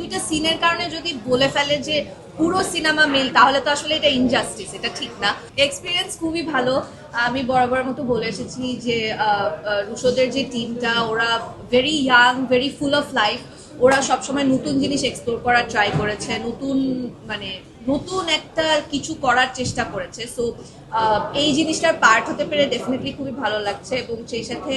দুইটা সিনের কারণে যদি বলে ফেলে যে পুরো সিনেমা মিল, তাহলে তো আসলে এটা ইনজাস্টিস, এটা ঠিক না। এক্সপিরিয়েন্স খুবই ভালো। আমি বরাবর মতো বলে এসেছি যে রুশোদের যে টিমটা, ওরা very young, very full of life. ওরা সবসময় নতুন জিনিস এক্সপ্লোর করার ট্রাই করেছে, নতুন একটা কিছু করার চেষ্টা করেছে। সো এই জিনিসটার পার্ট হতে পেরে ডেফিনেটলি খুবই ভালো লাগছে। এবং সেই সাথে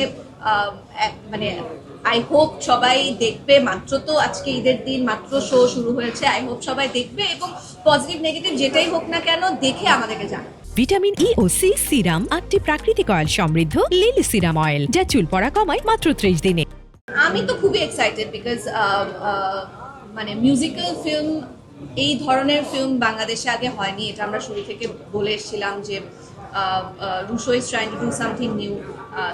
আই হোপ সবাই দেখবে। মাত্র তো আজকে ঈদের দিন, মাত্র শো শুরু হয়েছে। আই হোপ সবাই দেখবে এবং পজিটিভ নেগেটিভ যেটাই হোক না কেন দেখে আমাদেরকে জানাবে। ভিটামিন ই ও সি সিরাম 8টি প্রাকৃতিক অয়েল সমৃদ্ধ লিলি সিরাম অয়েল, যা চুল পড়া কমায় মাত্র 30 দিনে। আমি তো খুবই এক্সাইটেড বিকজ মিউজিক্যাল ফিল্ম, এই ধরনের ফিল্ম বাংলাদেশে আগে হয়নি। এটা আমরা শুরু থেকে বলে এসেছিলাম যে রুশো is trying to do something new.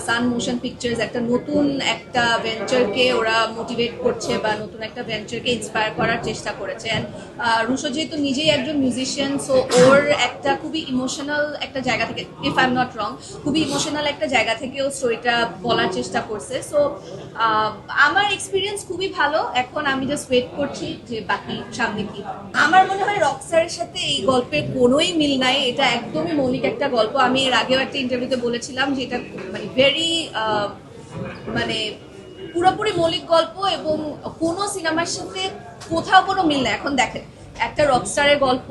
Sun Motion Pictures একটা নতুন একটা ভেঞ্চারকে ওরা মোটিভেট করছে বা নতুন একটা ভেঞ্চারকে ইন্সপায়ার করার চেষ্টা করেছে। অ্যান্ড রুশো যেহেতু নিজেই একজন মিউজিশিয়ান, সো ওর একটা খুবই ইমোশনাল একটা জায়গা থেকে, if I am not wrong, খুবই ইমোশনাল একটা জায়গা থেকে ও স্টোরিটা বলার চেষ্টা করছে। সো আমার এক্সপিরিয়েন্স খুবই ভালো। এখন আমি জাস্ট ওয়েট করছি যে বাকি সামনে কি। আমার মনে হয় রকস্টারের সাথে এই গল্পের কোনোই মিল নাই। এটা একদমই মৌলিক একটা গল্প। আমি এর আগেও একটা ইন্টারভিউতে বলেছিলাম যে এটা ভেরি পুরোপুরি মৌলিক গল্প এবং কোনো সিনেমার সাথে কোথাও কোনো মিল নাই। এখন দেখেন, একটা রকস্টারের গল্প,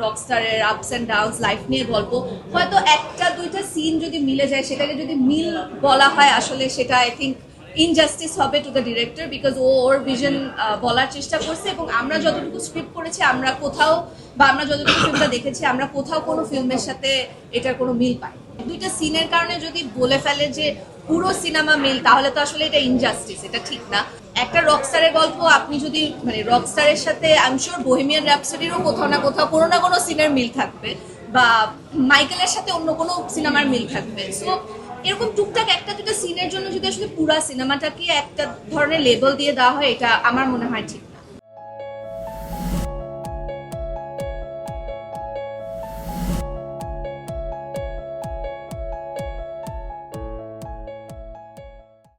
রকস্টারের আপস অ্যান্ড ডাউনস, লাইফ নিয়ে গল্প, হয়তো একটা দুইটা সিন যদি মিলে যায়, সেটাকে যদি মিল বলা হয়, আসলে সেটা আই থিঙ্ক ইনজাস্টিস হবে টু দ্য ডিরেক্টর। বিকজ ও ওর ভিশন বলার চেষ্টা করছে এবং আমরা যতটুকু স্ক্রিপ্ট করেছি, আমরা যতটুকু ফিল্মটা দেখেছি, আমরা কোথাও কোনো ফিল্মের সাথে এটার কোনো মিল পাই। দুইটা সিনের কারণে যদি বলে ফেলে যে পুরো সিনেমা মিল, তাহলে তো আসলে এটা ইনজাস্টিস, এটা ঠিক না। একটা রকস্টারের গল্প, আপনি যদি রকস্টারের সাথে আই এম শিওর বোহেমিয়ান র্যাপসডিরও কোথাও না কোথাও কোনো না কোনো সিনের মিল থাকবে, বা মাইকেলের সাথে অন্য কোনো সিনেমার মিল থাকবে। সো এরকম টুকটাক একটা দুটো সিনের জন্য যদি আসলে পুরা সিনেমাটাকে একটা ধরনের লেবেল দিয়ে দেওয়া হয়, এটা আমার মনে হয় ঠিক।